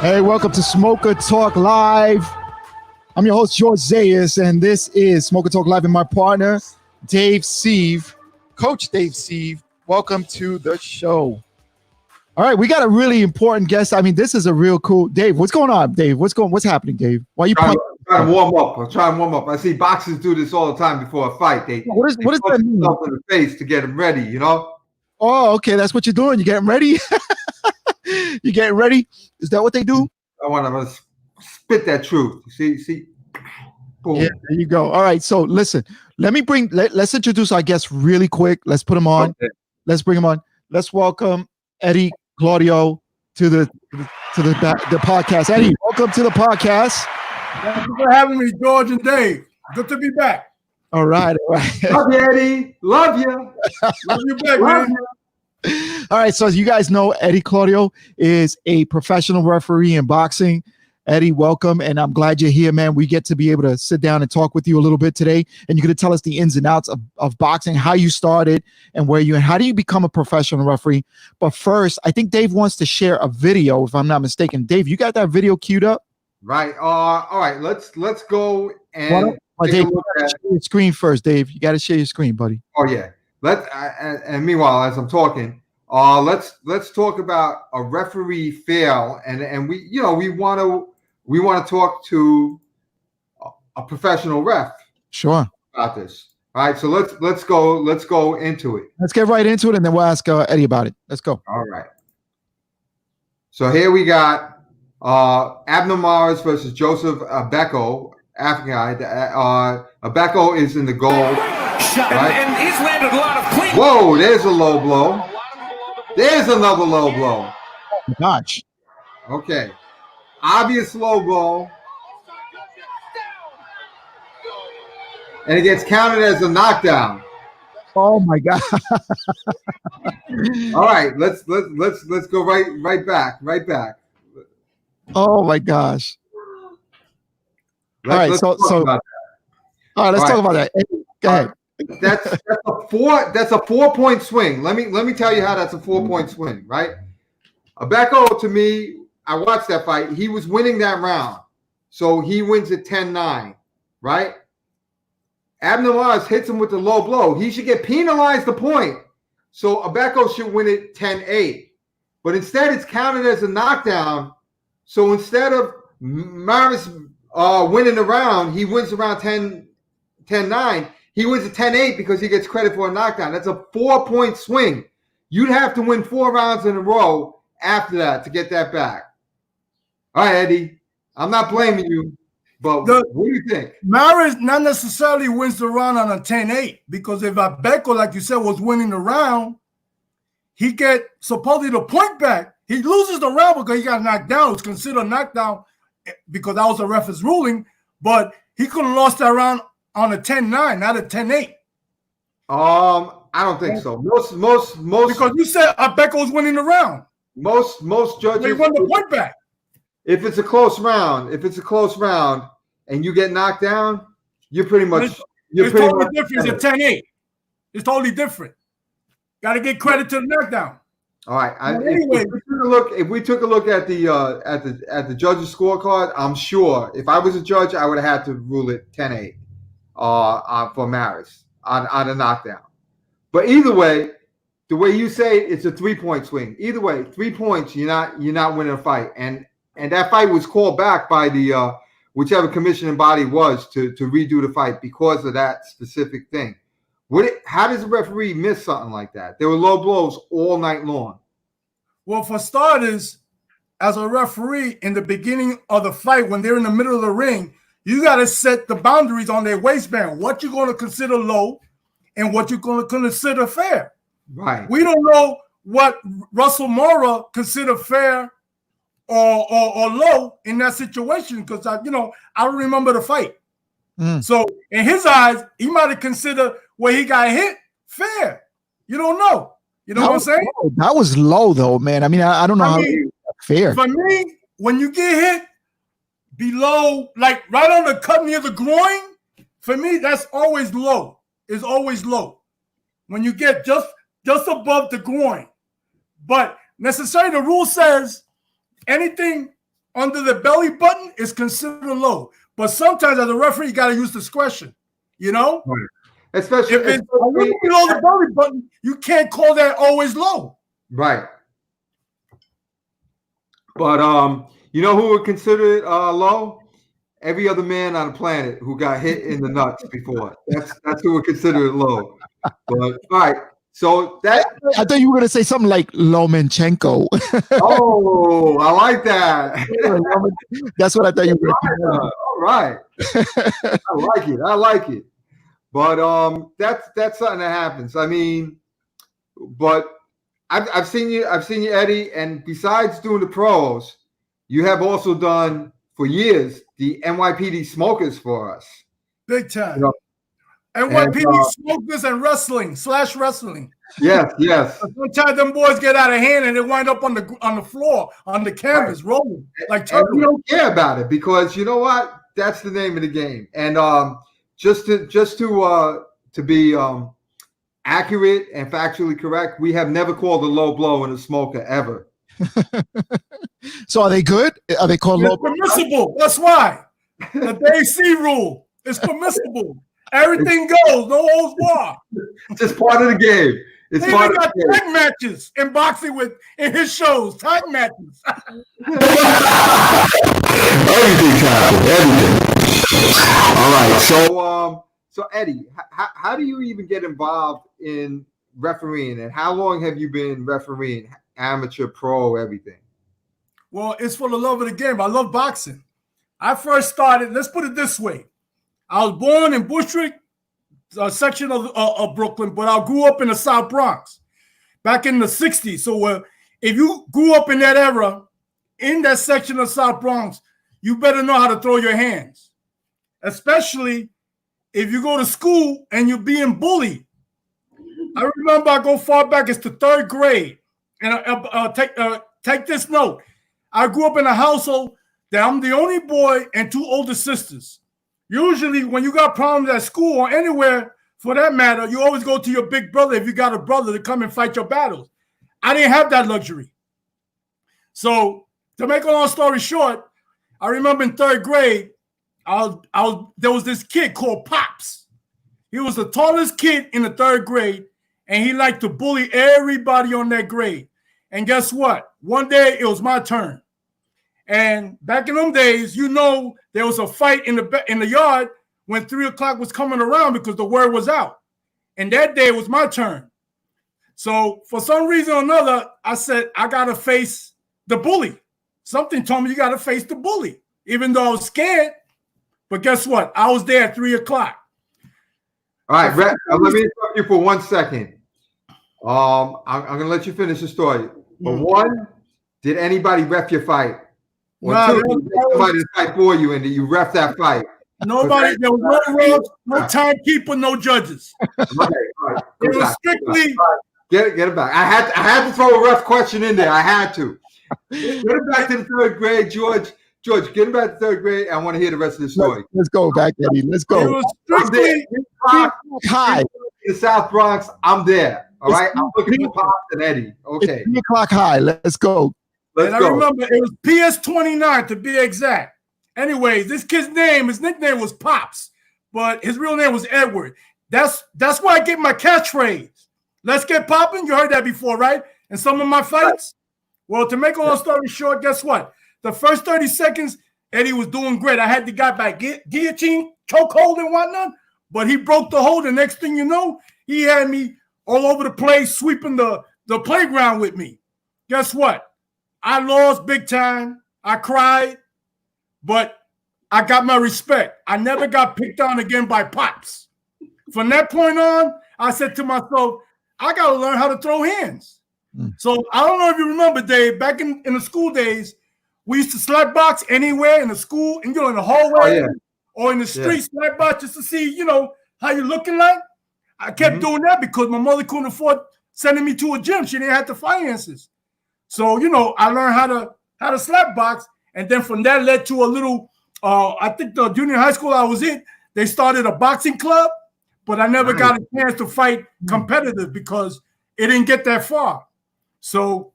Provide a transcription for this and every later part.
Hey, welcome to Smokertalk Live. I'm your host, George Zayas, and this is Smokertalk Live, and my partner, Dave Sieve, Coach Dave Sieve. Welcome to the show. All right, we got a really important guest. I mean, this is a real cool. Dave, what's going on, Dave? What's happening, Dave? Why are you trying to warm up? I'm trying to warm up. I see boxers do this all the time before a fight. They what does that mean? In the face to get them ready, you know? Oh, okay, that's what you're doing. You're getting ready. You getting ready? Is that what they do? I want to spit that truth. See, boom. Yeah, there you go. All right, so listen. Let's introduce our guest really quick. Let's put him on. Okay. Let's bring him on. Let's welcome Eddie Claudio to the podcast. Eddie, welcome to the podcast. Thank you for having me, George and Dave. Good to be back. All right. Love you, Eddie. Love you. Love you back, man. All right, so as you guys know, Eddie Claudio is a professional referee in boxing. Eddie, welcome, and I'm glad you're here, man. We get to be able to sit down and talk with you a little bit today, and you're going to tell us the ins and outs of boxing, how you started, and how do you become a professional referee. But first, I think Dave wants to share a video, if I'm not mistaken. Dave, you got that video queued up? Right. All right. Let's go and Dave, you gotta share your screen first, Dave. You got to share your screen, buddy. Oh yeah. And meanwhile, as I'm talking, let's talk about a referee fail, and we want to talk to a professional ref. Sure. About this. All right, so let's go into it. Let's get right into it, and then we'll ask Eddie about it. Let's go. All right. So here we got Abner Mares versus Joseph Abeko, African guy. Abeko is in the gold. Right? And he's landed a lot of clean. Whoa, there's a low blow. There's another low blow. Gosh. Okay. Obvious low blow. And it gets counted as a knockdown. Oh my God. All right, let's go right back. Oh my gosh. All right, let's talk about that. Go ahead. That's a 4-point swing. Let me tell you how that's a 4-point swing, right? Abeko, to me, I watched that fight. He was winning that round. So he wins at 10-9, right? Abner Mares hits him with the low blow. He should get penalized the point. So Abeko should win it 10-8. But instead, it's counted as a knockdown. So instead of Mares winning the round, he wins around 10-9. He wins a 10-8 because he gets credit for a knockdown. That's a 4-point swing. You'd have to win 4 rounds in a row after that to get that back. All right, Eddie. I'm not blaming you, but what do you think? Mares not necessarily wins the round on a 10-8 because if Abeko, like you said, was winning the round, he get supposedly the point back. He loses the round because he got knocked down. It was considered a knockdown because that was a referee's ruling, but he could have lost that round on a 10-9, not a 10-8. I don't think so. Most because you said Abeko was winning the round. Most judges they won the point back. If it's a close round, and you get knocked down, you're pretty much it's totally different. It's a 10-8. It's totally different. Got to get credit to the knockdown. All right. If we took a look at the judges' scorecard, I'm sure if I was a judge, I would have had to rule it 10-8 for Mares on a knockdown. But either way, the way you say it's a 3-point swing. Either way, 3 points, you're not winning a fight. And that fight was called back by the whichever commissioning body was to redo the fight because of that specific thing. How does a referee miss something like that? There were low blows all night long. Well, for starters, as a referee in the beginning of the fight, when they're in the middle of the ring, you got to set the boundaries on their waistband. What you're going to consider low and what you're going to consider fair. Right. We don't know what Russell Mora considered fair or low in that situation because I don't remember the fight. So in his eyes, he might have considered where he got hit fair. You don't know. You know what I'm saying? Low. That was low though, man. I mean, I don't know how fair. For me, when you get hit below, like right on the cut near the groin, for me, that's always low. It's always low. When you get just above the groin. But necessarily the rule says anything under the belly button is considered low. But sometimes as a referee, you got to use discretion, you know? Right. Especially if it's a little below the belly button, you can't call that always low. Right. But you know who would consider it low? Every other man on the planet who got hit in the nuts before. That's who would consider it low. But all right. So that I thought you were gonna say something like Lomachenko. Oh, I like that. That's what I thought you were gonna say. All right. I like it. But that's something that happens. I mean, but I've seen you, Eddie, and besides doing the pros, you have also done for years the NYPD smokers for us. Big time. You know? NYPD smokers and wrestling. Yes. Sometimes them boys get out of hand and they wind up on the floor, on the canvas, rolling like turtles. And we don't care about it because you know what? That's the name of the game. And just to be accurate and factually correct, we have never called a low blow in a smoker ever. So are they good? Are they called low? Permissible. That's why the AC rule is permissible. Everything goes, no holds barred. It's just part of the game. It's he part of got the game. tag matches in boxing in his shows. Tag matches. Everything. All right. So Eddie, how do you even get involved in refereeing, and how long have you been refereeing? Amateur, pro, everything. Well, it's for the love of the game. I love boxing. I first started. Let's put it this way. I was born in Bushwick, a section of Brooklyn, but I grew up in the South Bronx back in the 60s. So if you grew up in that era, in that section of South Bronx, you better know how to throw your hands, especially if you go to school and you're being bullied. I remember I go far back as to third grade. And take this note. I grew up in a household that I'm the only boy and two older sisters. Usually when you got problems at school or anywhere for that matter, you always go to your big brother if you got a brother to come and fight your battles. I didn't have that luxury. So to make a long story short, I remember in third grade, there was this kid called Pops. He was the tallest kid in the third grade, and he liked to bully everybody on that grade. And guess what? One day it was my turn. And back in them days, you know, there was a fight in the yard when 3 o'clock was coming around because the word was out. And that day it was my turn. So for some reason or another, I said, I got to face the bully. Something told me you got to face the bully, even though I was scared. But guess what? I was there at 3 o'clock. All right, let me interrupt you for 1 second. I'm going to let you finish the story. But one, did anybody ref your fight? Or two, somebody to fight for you and you ref that fight? Nobody. There was no refs, no timekeeper, no judges. Right. It was strictly. Get it back. I had to throw a ref question in there. I had to. Get it back to the third grade, George. George, get it back to third grade. I want to hear the rest of the story. Let's go back, Eddie. Let's go. It was strictly high. In the South Bronx, I'm there. All right, I'm looking for Pops and Eddie. Okay. It's 3 o'clock high. Let's go. I remember it was PS29 to be exact. Anyways, this kid's his nickname was Pops, but his real name was Edward. That's where I get my catchphrase. Let's get popping. You heard that before, right? In some of my fights. Well, to make a long story short, guess what? The first 30 seconds, Eddie was doing great. I had the guy back, guillotine, chokehold and whatnot, but he broke the hold. The next thing you know, he had me all over the place, sweeping the playground with me. Guess what? I lost big time. I cried, but I got my respect. I never got picked on again by Pops. From that point on, I said to myself, I got to learn how to throw hands. So I don't know if you remember, Dave, back in the school days, we used to slap box anywhere in the school, and in the hallway or in the street, slap box just to see, how you looking like. I kept doing that because my mother couldn't afford sending me to a gym. She didn't have the finances. So, I learned how to slap box. And then from that led to a little, I think the junior high school I was in, they started a boxing club, but I never got a chance to fight competitive because it didn't get that far. So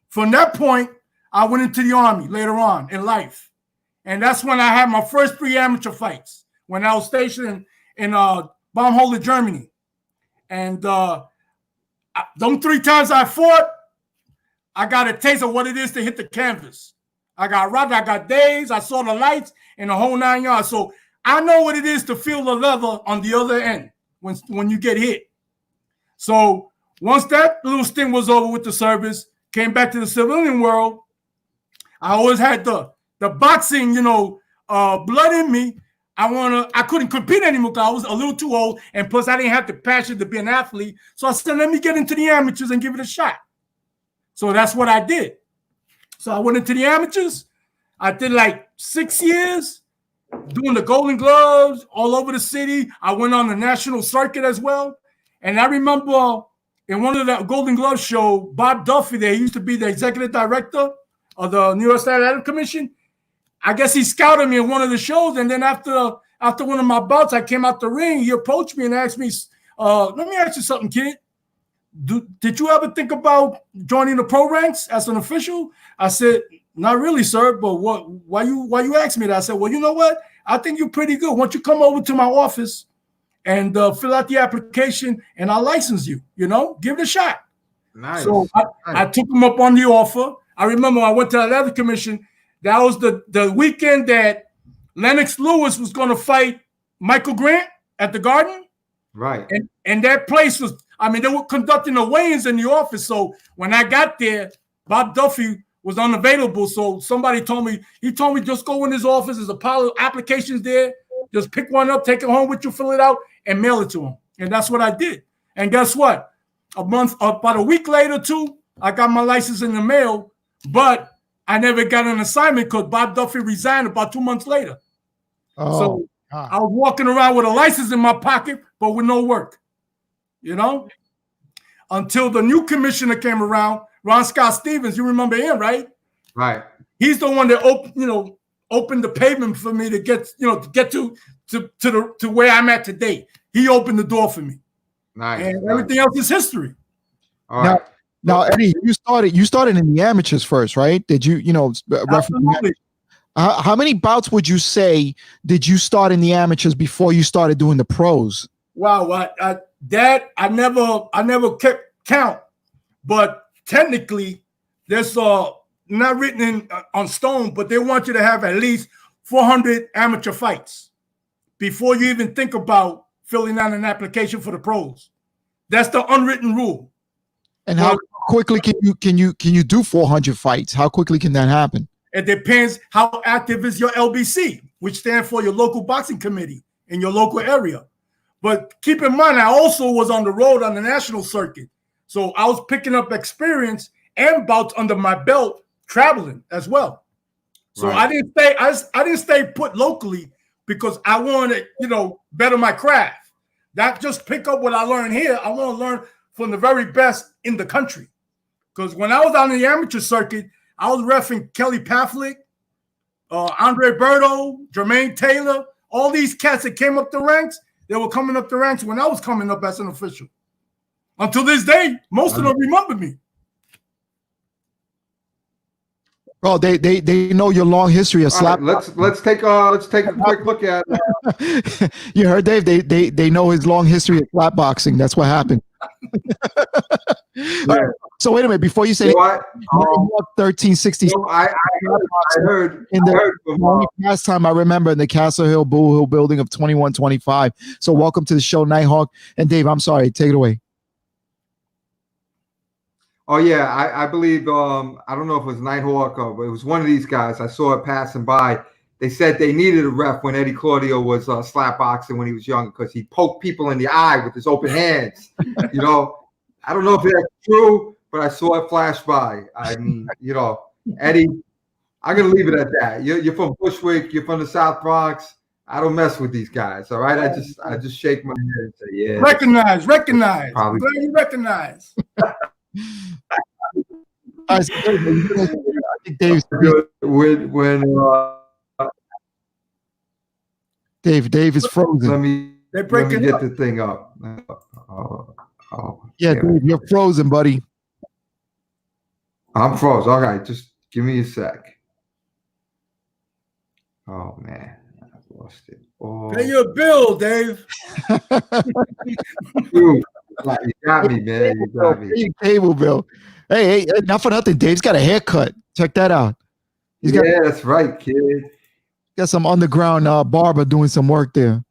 from that point, I went into the Army later on in life. And that's when I had my first 3 amateur fights when I was stationed in Baumholder, Germany. And them 3 times I fought, I got a taste of what it is to hit the canvas. I got rocked, I got dazed, I saw the lights and the whole 9 yards. So I know what it is to feel the leather on the other end when you get hit. So once that little stint was over with the service, came back to the civilian world, I always had the boxing, blood in me. I couldn't compete anymore because I was a little too old, and plus I didn't have the passion to be an athlete. So I said, let me get into the amateurs and give it a shot. So that's what I did. So I went into the amateurs. I did like 6 years doing the Golden Gloves all over the city. I went on the national circuit as well. And I remember in one of the Golden Glove show, Bob Duffy, there used to be the executive director of the New York State Athletic Commission. I guess he scouted me in one of the shows. And then after one of my bouts, I came out the ring. He approached me and asked me, let me ask you something, kid. Did you ever think about joining the pro ranks as an official? I said, not really, sir. But why you asked me that? I said, well, you know what? I think you're pretty good. Why don't you come over to my office and fill out the application, and I'll license you, give it a shot. Nice. So I took him up on the offer. I remember I went to the Athletic Commission. That was the weekend that Lennox Lewis was going to fight Michael Grant at the Garden. Right. And that place was, they were conducting the weigh-ins in the office. So when I got there, Bob Duffy was unavailable. So somebody told me, just go in his office. There's a pile of applications there. Just pick one up, take it home with you, fill it out, and mail it to him. And that's what I did. And guess what? About a week later, too, I got my license in the mail, but I never got an assignment because Bob Duffy resigned about 2 months later. Oh, so God. I was walking around with a license in my pocket, but with no work, until the new commissioner came around, Ron Scott Stevens. You remember him, right? Right. He's the one that opened the pavement for me to get to where I'm at today. He opened the door for me. Nice. And everything else is history. All right. Now, Eddie, you started in the amateurs first, right? Did you, Absolutely. how many bouts would you say did you start in the amateurs before you started doing the pros? Wow, I never kept count, but technically, there's not written on stone, but they want you to have at least 400 amateur fights before you even think about filling out an application for the pros. That's the unwritten rule. And how quickly can you do 400 fights? How quickly can that happen? It depends how active is your LBC, which stands for your local boxing committee in your local area. But keep in mind, I also was on the road on the national circuit. So I was picking up experience and bouts under my belt traveling as well. So right. I didn't stay put locally because I wanted to, better my craft. Not just pick up what I learned here. I want to learn from the very best in the country. Because when I was on the amateur circuit, I was reffing Kelly Paflick, Andre Berto, Jermaine Taylor, all these cats that came up the ranks. They were coming up the ranks when I was coming up as an official. Until this day, most of them remember me. Oh, they know your long history of slap. Right, let's take a quick look at. You heard Dave? They know his long history of slap boxing. That's what happened. Yeah. So wait a minute before you say what? 1360. I heard in the last time I remember in the Castle Hill Bull Hill building of 2125. So welcome to the show, Nighthawk and Dave. I'm sorry, take it away. Oh yeah, I believe I don't know if it was Nighthawk but it was one of these guys. I saw it passing by. They said they needed a ref when Eddie Claudio was slap boxing when he was young because he poked people in the eye with his open hands. I don't know if that's true, but I saw it flash by. I mean, Eddie, I'm gonna leave it at that. You're from Bushwick. You're from the South Bronx. I don't mess with these guys. All right, I just shake my head and say, yeah. Recognize. Probably. I'm glad you recognize. I think Dave's Dave is frozen. Let me get the thing up. Yeah, Dave, you're frozen, buddy. I'm frozen. All right, just Give me a sec. Oh man, I lost it. Oh, Pay your bill, Dave. dude, you got me, man. You got me. Pay your cable bill. Hey, not for nothing. Dave's got a haircut. Check that out. He's got That's right, kid. some underground barber doing some work there.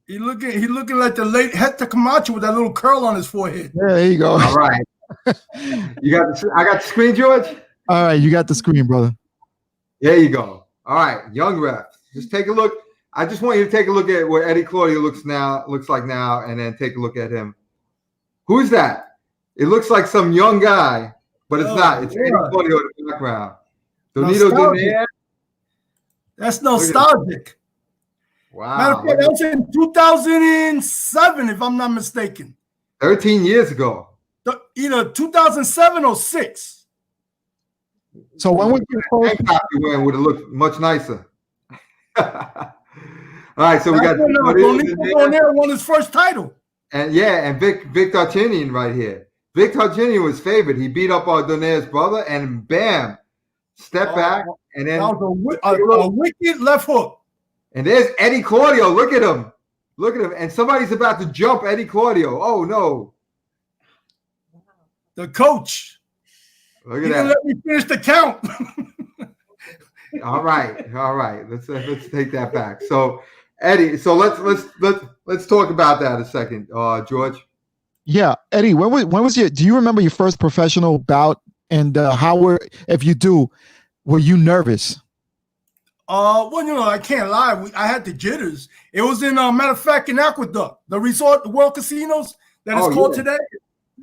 He looking like the late Hector Camacho with that little curl on his forehead. Yeah, there you go. All right. I got the screen, George? All right, you got the screen, brother. There you go. All right, young ref. Just take a look. I just want you to take a look at where Eddie Claudio looks like now, and then take a look at him. Who's that? It looks like some young guy, but it's not. It's Eddie Claudio in the background. Donito Donaire. That's nostalgic. Wow. Matter of fact, that was in 2007, if I'm not mistaken. 13 years ago. Either 2007 or 6. So when was your first? Tank top you wearing would have looked much nicer. All right, so we got Donaire won his first title. and Vic Darcinian right here. Vic Darcinian was favored. He beat up Donaire's brother, and bam, step back, and then that was a wicked left hook. And there's Eddie Claudio. Look at him. Look at him. And somebody's about to jump Eddie Claudio. Oh no. The coach. Look at that. Let me finish the count. All right. Let's take that back. So Eddie, so let's talk about that a second, George. Yeah, Eddie, when was do you remember your first professional bout, and if you do, were you nervous? Well, I can't lie. I had the jitters. It was in, matter of fact, in Aqueduct, the resort, the World Casinos that is called today.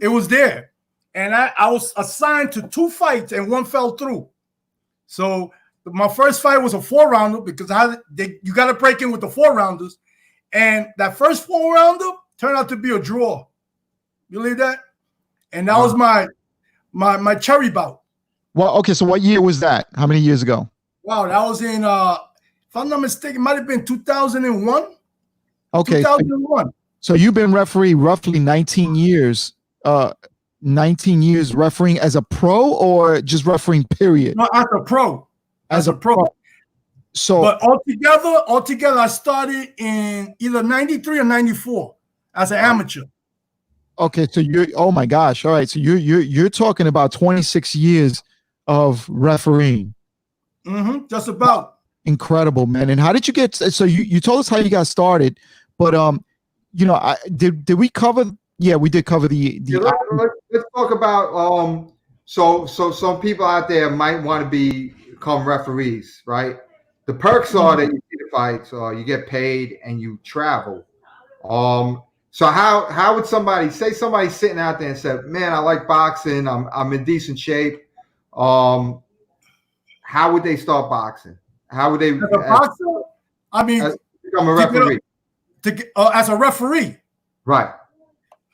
It was there. And I was assigned to 2 fights, and 1 fell through. So my first fight was a 4-rounder because you got to break in with the 4-rounders. And that first 4-rounder turned out to be a draw. You believe that? And that was my cherry bout. Well, okay, so what year was that? How many years ago? Wow, that was in, if I'm not mistaken, it might have been 2001. Okay. 2001. So you've been referee roughly 19 years. 19 years refereeing as a pro, or just refereeing, period? No, as a pro. As a pro. So, but altogether, I started in either 93 or 94 as an amateur. Okay, so oh my gosh. All right. So you're talking about 26 years of refereeing. Mm-hmm, just about. Incredible, man. And how did you get? So you told us how you got started, but did we cover? Yeah, we did cover the. Let's talk about So some people out there might want to become referees, right? The perks are that you see the fights, you get paid, and you travel. So how would somebody's sitting out there and said, "Man, I like boxing. I'm in decent shape." How would they start boxing? How would they? As a boxer, become a referee. As a referee, right?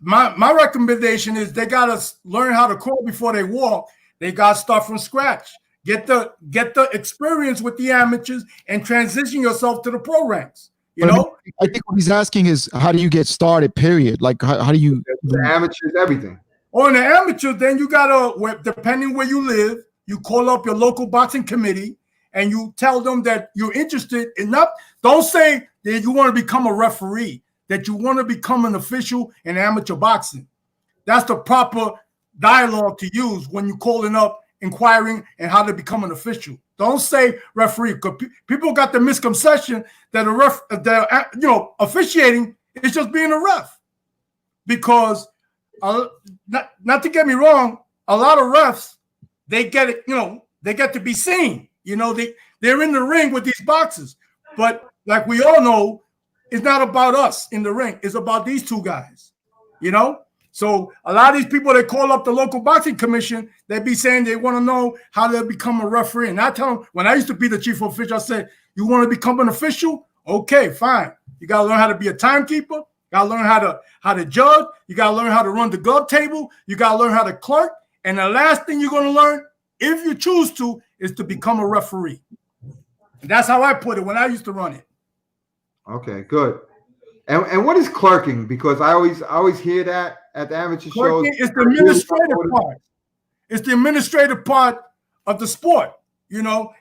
My recommendation is they gotta learn how to crawl before they walk. They gotta start from scratch. Get the experience with the amateurs and transition yourself to the pro ranks. I think what he's asking is, how do you get started? Period. Like how do you? The amateurs, everything. On the amateur, then you gotta, depending where you live, you call up your local boxing committee and you tell them that you're interested in don't say that you want to become a referee, that you want to become an official in amateur boxing. That's the proper dialogue to use when you're calling up, inquiring, and how to become an official. Don't say referee, because people got the misconception that officiating is just being a ref. Because not to get me wrong, a lot of refs, they get it, they get to be seen. They're in the ring with these boxers. But like we all know, it's not about us in the ring. It's about these 2 guys. So a lot of these people that call up the local boxing commission, they be saying they want to know how to become a referee. And I tell them, when I used to be the chief official, I said, you want to become an official? Okay, fine. You got to learn how to be a timekeeper. You got to learn how to judge. You got to learn how to run the glove table. You got to learn how to clerk. And the last thing you're going to learn, if you choose to, is to become a referee. And that's how I put it when I used to run it. Okay, good. And what is clerking? Because I always hear that at the amateur shows. It's the administrative part. It's the administrative part of the sport. You know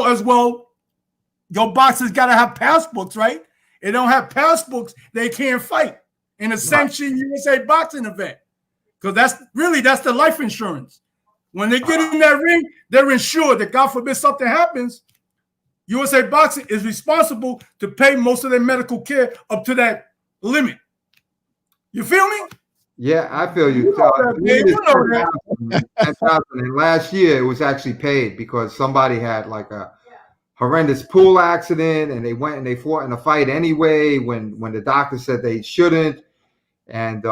as well. Your boxers got to have passbooks, right? They don't have passbooks, they can't fight in a sanctioned USA boxing event. Because that's the life insurance. When they get in that ring, they're insured that God forbid something happens, USA Boxing is responsible to pay most of their medical care up to that limit. You feel me? Yeah, I feel you. And last year it was actually paid because somebody had like a horrendous pool accident, and they went and they fought in a fight anyway when the doctor said they shouldn't, and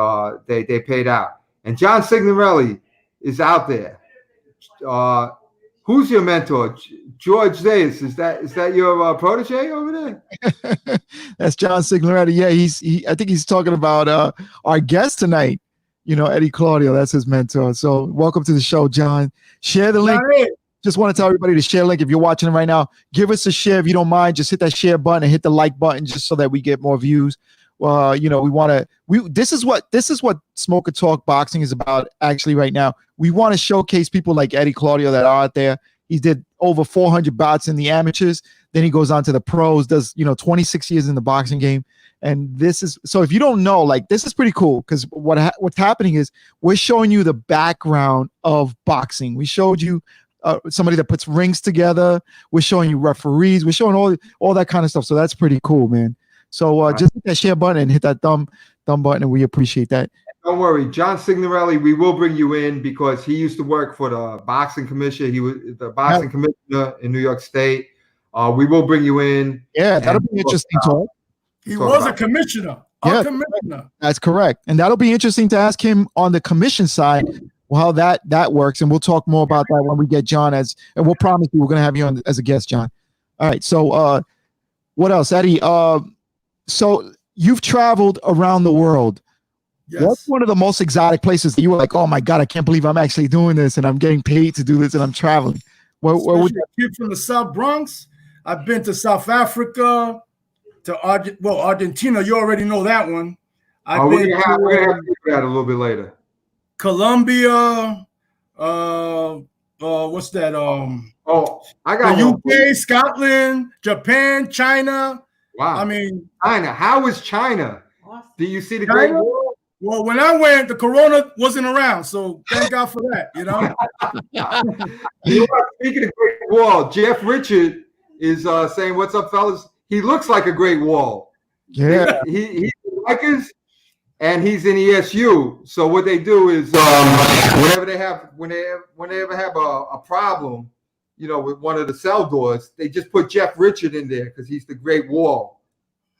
they paid out. And John Signorelli is out there. Who's your mentor? George Zayas. Is that your protege over there? That's John Signorelli. Yeah, I think he's talking about our guest tonight. Eddie Claudio. That's his mentor. So welcome to the show, John. Share the link. Just want to tell everybody to share link. If you're watching it right now, give us a share if you don't mind. Just hit that share button and hit the like button just so that we get more views. This is what Smokertalk Boxing is about actually right now. We want to showcase people like Eddie Claudio that are out there. He did over 400 bouts in the amateurs. Then he goes on to the pros, does 26 years in the boxing game. And this is, so if you don't know, like, this is pretty cool because what's happening is we're showing you the background of boxing. We showed you somebody that puts rings together. We're showing you referees. We're showing all that kind of stuff. So that's pretty cool, man. So just hit that share button and hit that thumb button, and we appreciate that. Don't worry, John Signorelli, we will bring you in because he used to work for the boxing commission. He was the boxing commissioner in New York State. We will bring you in. Yeah, that'll be interesting talk. He was a commissioner. Yeah, that's correct. And that'll be interesting to ask him on the commission side how that works. And we'll talk more about that when we get John and we'll promise you we're going to have you on as a guest, John. All right. So what else, Eddie? So you've traveled around the world. Yes. What's one of the most exotic places that you were like, oh my God, I can't believe I'm actually doing this and I'm getting paid to do this and I'm traveling? Where would you? Kid from the South Bronx. I've been to South Africa, to Argentina. You already know that one. We're gonna have to do that a little bit later. Colombia. What's that? I got the UK, Scotland, Japan, China. Wow. I mean, China. How was China? Do you see the Great Wall? Well, when I went, the corona wasn't around, so thank God for that. Speaking of Great Wall, Jeff Richard is saying, "What's up, fellas?" He looks like a Great Wall. Yeah, he's in Rikers and he's in ESU. So what they do is whenever they have a problem, with one of the cell doors, they just put Jeff Richard in there because he's the Great Wall.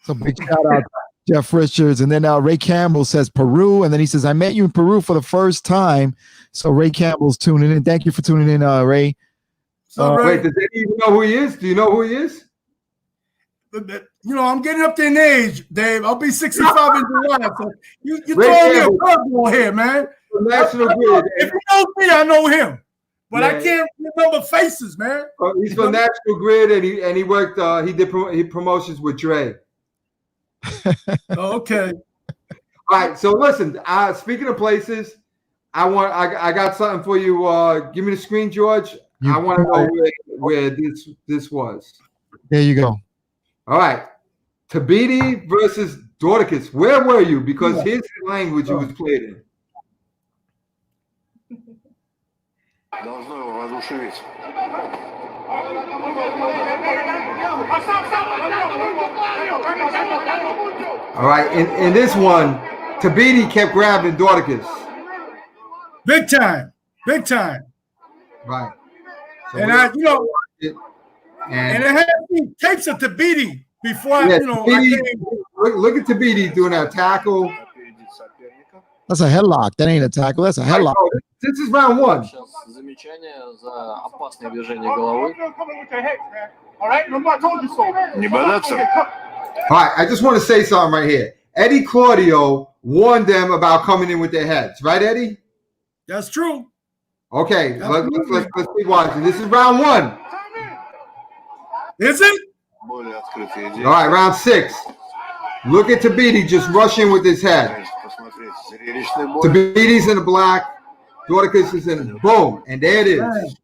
So big shout out to Jeff Richards. And then Ray Campbell says Peru, and then he says, I met you in Peru for the first time. So Ray Campbell's tuning in. Thank you for tuning in, Ray. So wait, does Eddie even know who he is? Do you know who he is? I'm getting up there in age, Dave. I'll be 65 in July. So you throwing me a curveball here, man. National Grid. If you know me, I know him. But I can't remember faces, man. He's from National Grid, and he worked. He did promotions with Dre. Okay. All right. So listen. Speaking of places, I got something for you. Give me the screen, George. I want to know where this was. There you go. All right. Tabiti versus Dorticus. Where were you? Because here's the language it was played in. Должно его воодушевить. All right, in this one, Tabiti kept grabbing Dorticus. Big time. Right. So and I had tapes of Tabiti before I came. Look at Tabiti doing that tackle. That's a headlock. That ain't a tackle. That's a headlock. This is round one. Замечание за опасное движение головы. Не бодаться. All right, I just want to say something right here. Eddie Claudio warned them about coming in with their heads. Right, Eddie? That's true. Okay, let's keep watching. This is round one. Is it? All right, round 6. Look at Tabiti just rushing with his head. Tabiti's in the black. Dorticus is in boom, and there it is.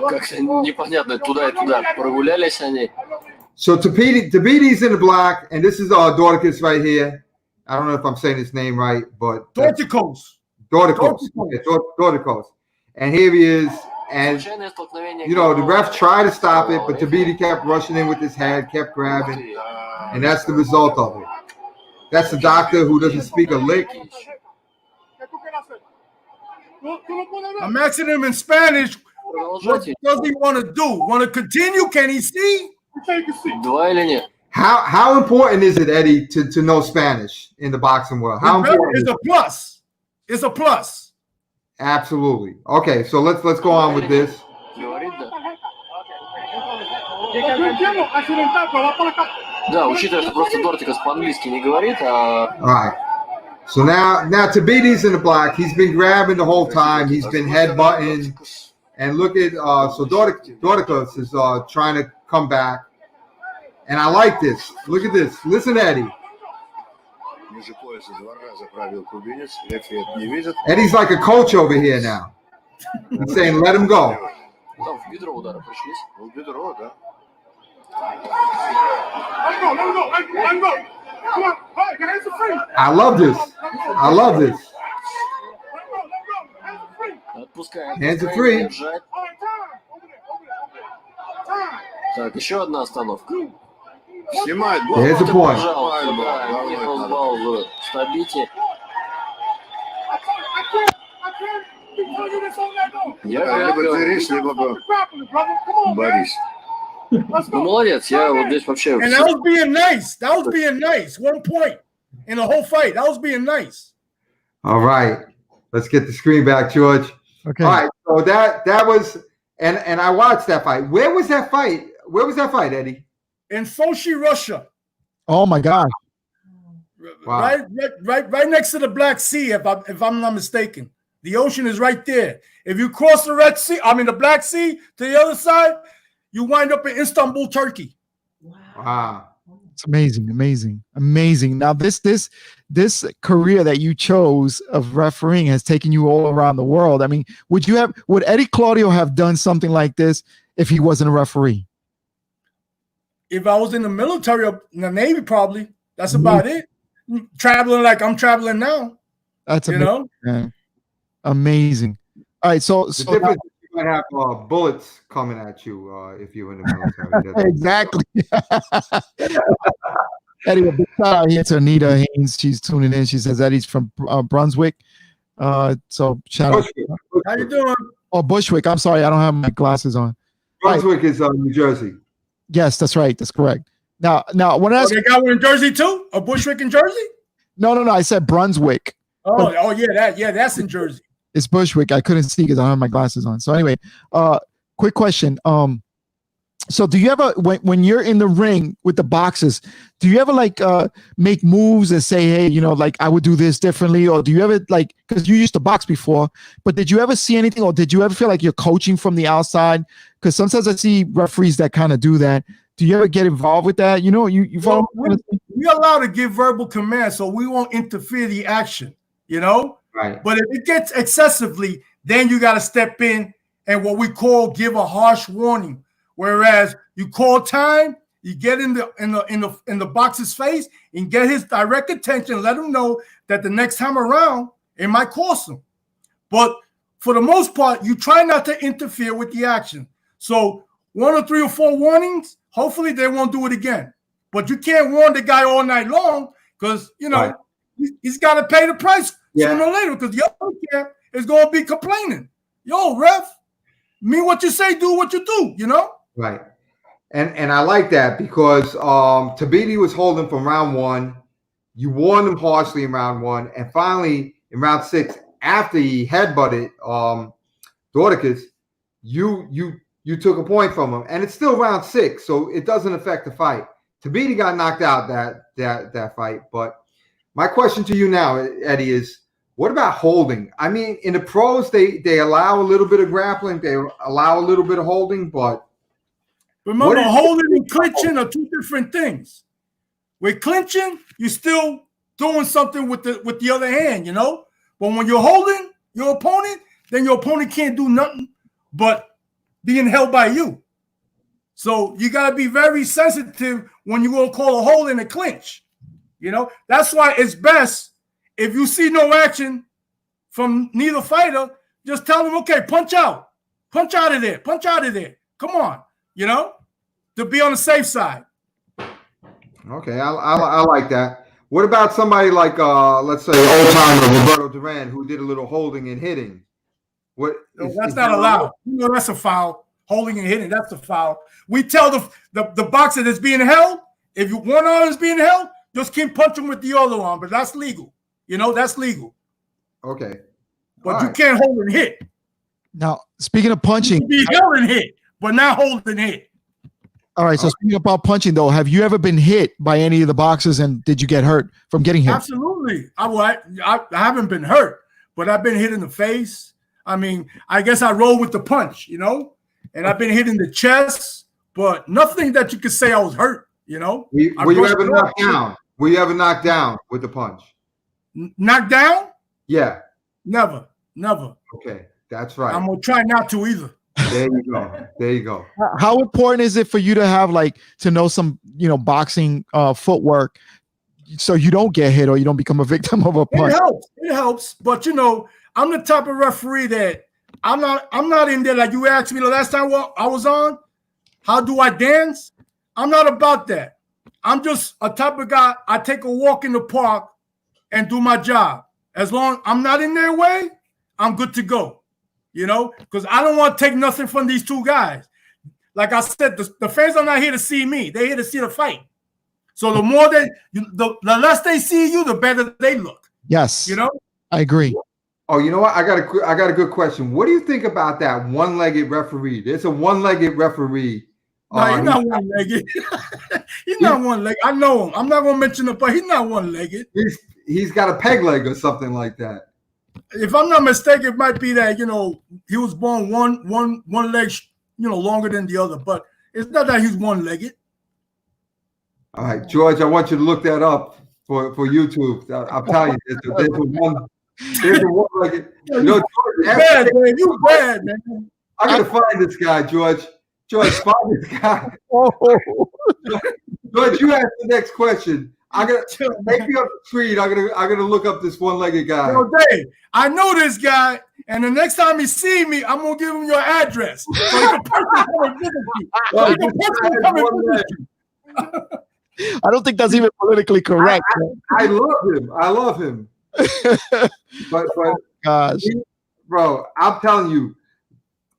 Как-то непонятно, туда и туда. Прогулялись они. So Tabiti's in the block, and this is Dorticus right here. I don't know if I'm saying his name right, but Dorticos. Dorticos. Yeah, Dorticos. And here he is. And you know, the ref tried to stop it, but Tabiti kept rushing in with his head, kept grabbing, and that's the result of it. That's the doctor who doesn't speak a lick. I'm asking him in Spanish, what does he want to do? Want to continue? Can he see? Два или нет? How important is it, Eddie, to know Spanish in the boxing world? How important? It's a plus. It's a plus. Absolutely. Okay, so let's go on with this. Да, учитывая, что просто Дортикас по-английски не говорит, а... All right. So now Tabiti's in the block. He's been grabbing the whole time. He's been headbutting. And look at so Dorticus is trying to come back. And I like this. Look at this. Listen, Eddie. Eddie's like a coach over here now. He's saying, let him go. Там в бедро удары пришлись. В бедро, да. I love this. I love this. Отпускаем. Hands are free. Держать. Так, еще одна остановка. Снимает There's the point. Пожалуйста, да, въехал балл в Стабите. Я либо ты речь, либо Борис. Ну, молодец, я вот здесь вообще... And that was being nice. That was being nice. 1 point in the whole fight. That was being nice. All right. Let's get the screen back, George. Okay. All right. So that was and I watched that fight. Where was that fight? Where was that fight, Eddie? In Sochi, Russia. Oh my God. Wow. Right next to the Black Sea, if I'm not mistaken. The ocean is right there. If you cross the Red Sea, the Black Sea to the other side, you wind up in Istanbul, Turkey. Wow. It's amazing. Now this career that you chose of refereeing has taken you all around the world. I mean, would Eddie Claudio have done something like this if he wasn't a referee? If I was in the military or in the Navy, probably. That's about it. Traveling like I'm traveling now. That's you amazing, know? man. Amazing. All right, so The difference is you might have bullets coming at you if you're in the military. exactly. Eddie, a big shout out here to Anita Haynes. She's tuning in. She says Eddie's from Brunswick. So shout out. How you doing? Oh, Bushwick. I'm sorry, I don't have my glasses on. Brunswick is New Jersey. Yes, that's right. That's correct. Now when I they got one in Jersey too? A Bushwick in Jersey? No. I said Brunswick. Oh yeah, that's in Jersey. It's Bushwick. I couldn't see because I don't have my glasses on. So anyway, quick question. So do you ever, when you're in the ring with the boxers, do you ever like make moves and say, hey, like I would do this differently? Or do you ever like, because you used to box before, but did you ever see anything, or did you ever feel like you're coaching from the outside? Because sometimes I see referees that kind of do that. Do you ever get involved with that? You follow? We're allowed to give verbal commands, so we won't interfere the action, Right. But if it gets excessively, then you got to step in and what we call give a harsh warning. Whereas you call time, you get in the boxer's face and get his direct attention, let him know that the next time around it might cost him. But for the most part, you try not to interfere with the action. So 1 or 3 or 4 warnings, hopefully they won't do it again. But you can't warn the guy all night long because Right. he's got to pay the price sooner or later, because the other camp is going to be complaining. Yo, ref, mean what you say, do what you do, Right. And I like that because Tabiti was holding from round 1. You warned him harshly in round 1. And finally, in round 6, after he headbutted Dorticus, you took a point from him. And it's still round 6, so it doesn't affect the fight. Tabiti got knocked out that fight. But my question to you now, Eddie, is what about holding? I mean, in the pros, they allow a little bit of grappling. They allow a little bit of holding, but remember, holding and clinching are 2 different things. With clinching, you're still doing something with the other hand, you know. But when you're holding your opponent, then your opponent can't do nothing but being held by you. So you got to be very sensitive when you go call a hold in a clinch. You know, that's why it's best if you see no action from neither fighter, just tell them, okay, punch out of there, punch out of there. Come on, you know, to be on the safe side. Okay, I like that. What about somebody like, let's say, old-timer Roberto Duran, who did a little holding and hitting? What? No, that's not allowed. You know, that's a foul. Holding and hitting, that's a foul. We tell the boxer that's being held, if one arm is being held, just keep punching with the other arm, but that's legal. You know, that's legal. Okay. But you can't hold and hit. Now, speaking of punching, you be held and hit, but not hold and hit. All right. So speaking about punching, though, have you ever been hit by any of the boxers, and did you get hurt from getting hit? Absolutely. I haven't been hurt, but I've been hit in the face. I mean, I guess I roll with the punch, you know, and I've been hit in the chest, but nothing that you could say I was hurt, you know. Were you ever knocked down? Were you ever knocked down with the punch? Knocked down? Yeah. Never. Okay, that's right. I'm gonna try not to either. There you go. How important is it for you to have to know some, boxing footwork so you don't get hit or you don't become a victim of a punch? It helps. But I'm the type of referee that I'm not in there like you asked me the last time I was on. How do I dance? I'm not about that. I'm just a type of guy. I take a walk in the park and do my job. As long as I'm not in their way, I'm good to go. Because I don't want to take nothing from these two guys. Like I said, the fans are not here to see me. They're here to see the fight. So the less they see you, the better they look. Yes. I agree. Oh, you know what? I got a good question. What do you think about that one-legged referee? There's a one-legged referee. No, he's not one-legged. He's not one-legged. I know him. I'm not going to mention it, but he's not one-legged. He's got a peg leg or something like that. If I'm not mistaken, it might be that, he was born one leg, longer than the other. But it's not that he's one-legged. All right, George, I want you to look that up for YouTube. I'll tell you, there's a one-legged. George, you bad, man. I got to find this guy, George. George, find this guy. George, you ask the next question. I'm gonna take you up the street. I'm gonna look up this one-legged guy. Yo, Dave, I know this guy, and the next time he see me, I'm gonna give him your address. So he can personally visit you. I don't think that's even politically correct. I love him. but gosh, bro, I'm telling you,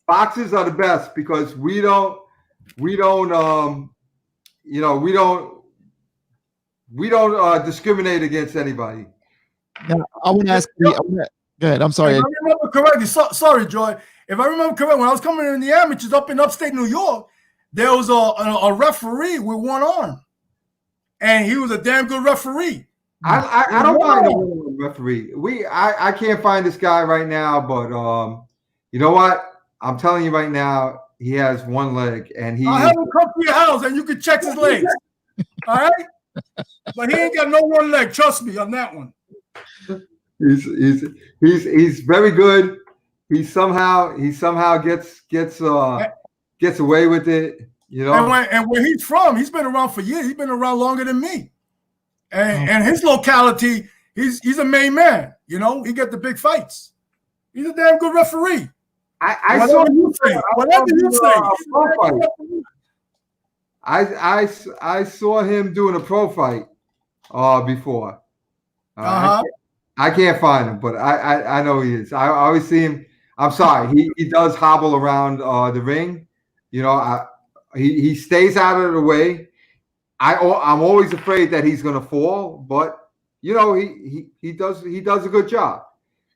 boxers are the best because we don't discriminate against anybody. Now, I want to ask you. Go ahead. I'm sorry. If I remember correctly, sorry, Joy. If I remember correctly, when I was coming in the amateurs up in upstate New York, there was a referee with one arm, and he was a damn good referee. I don't mind a referee. I can't find this guy right now, but you know what? I'm telling you right now, he has one leg, and I'll have him come to your house, and you can check his legs. All right, but he ain't got no one leg. Trust me on that one. He's very good. He somehow gets away with it. And where he's from, he's been around for years. He's been around longer than me. And his locality, he's a main man. He got the big fights. He's a damn good referee. I saw you say. Whatever you say. I saw him doing a pro fight before. I can't find him, but I know he is. I always see him. I'm sorry. He does hobble around the ring. He stays out of the way. I'm always afraid that he's going to fall, but he does a good job.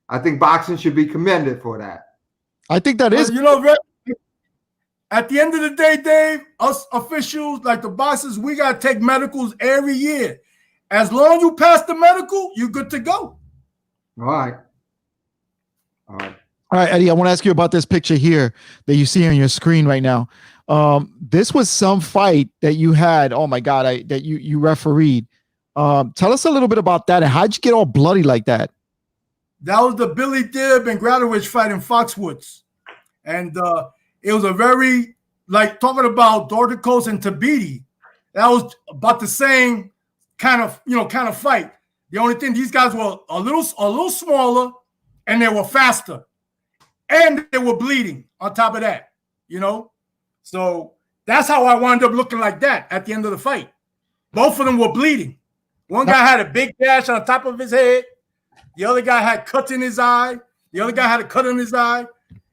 I think boxing should be commended for that. I think that is. At the end of the day, Dave, us officials, like the bosses, we got to take medicals every year. As long as you pass the medical, you're good to go. All right, Eddie, I want to ask you about this picture here that you see on your screen right now. This was some fight that you had. Oh my God, that you refereed. Tell us a little bit about that. And how'd you get all bloody like that? That was the Billy Dibb and Gradovich fight in Foxwoods. And it was a very, like talking about Dorticos and Tabiti, that was about the same kind of fight. The only thing, these guys were a little smaller and they were faster. And they were bleeding on top of that, So that's how I wound up looking like that at the end of the fight. Both of them were bleeding. One guy had a big gash on top of his head. The other guy had cuts in his eye. The other guy had a cut in his eye.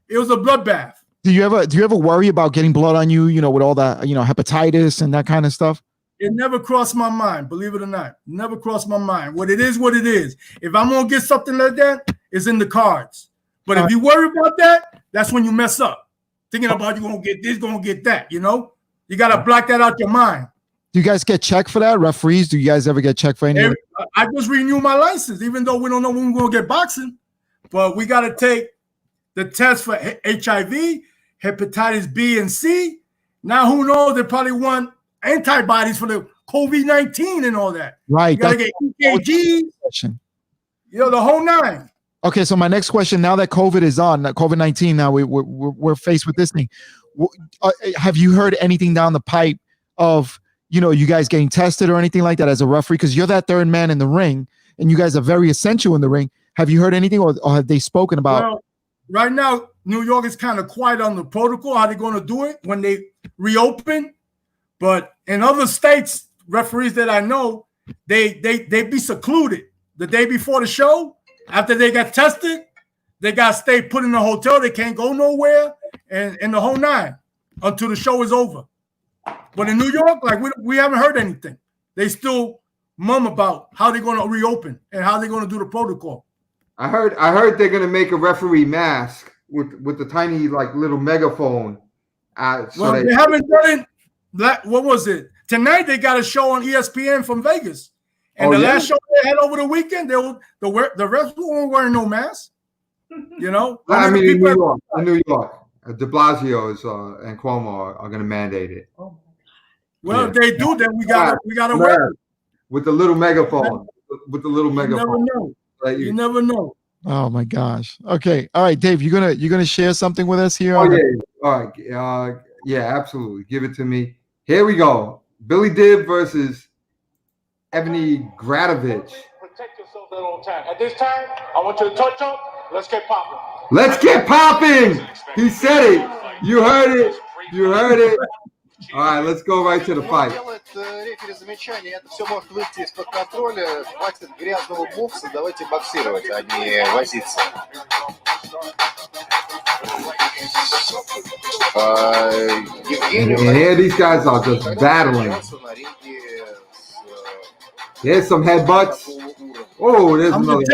It was a bloodbath. Do you ever worry about getting blood on you, with all that, hepatitis and that kind of stuff? It never crossed my mind, believe it or not. Never crossed my mind. What it is, what it is. If I'm going to get something like that, it's in the cards. But if you worry about that, that's when you mess up. Thinking about you're going to get this, going to get that, You got to block that out your mind. Do you guys get checked for that? Referees, do you guys ever get checked for anything? I just renewed my license, even though we don't know when we're going to get boxing. But we got to take the test for HIV, hepatitis B and C. Now, who knows? They probably want antibodies for the COVID-19 and all that. Right. You got to get EKGs, the whole nine. Okay, so my next question, now that COVID is on, COVID-19, now we're faced with this thing. Have you heard anything down the pipe of, you guys getting tested or anything like that as a referee? Because you're that third man in the ring, and you guys are very essential in the ring. Have you heard anything, or have they spoken about? Well, right now, New York is kind of quiet on the protocol, how they're going to do it when they reopen. But in other states, referees that I know, they be secluded the day before the show. After they got tested, they got to stay put in a hotel. They can't go nowhere, and the whole nine until the show is over. But in New York, like we haven't heard anything. They still mum about how they're going to reopen and how they're going to do the protocol. I heard they're going to make a referee mask with the tiny little megaphone. They haven't done it. What was it? Tonight they got a show on ESPN from Vegas. And last show they had over the weekend, the refs weren't wearing no mask. I mean, in New York, De Blasio and Cuomo are going to mandate it. Well, if they do, then we got to wear it. With the little megaphone. You never know. Oh my gosh. Okay. All right, Dave, you're gonna share something with us here? Oh yeah. All right. Yeah, absolutely. Give it to me. Here we go. Billy Dibb versus Eddie Claudio. Protect yourself that on time. At this time, I want you to touch up. Let's get popping. Let's get popping. He said it. You heard it. You heard it. All right, let's go right to the fight. Делает рефери замечание, это все может выйти из-под контроля. Хватит грязного бокса, давайте боксировать, а не возиться. And here these guys are just battling. There's some headbutts. Oh, there's I'm gonna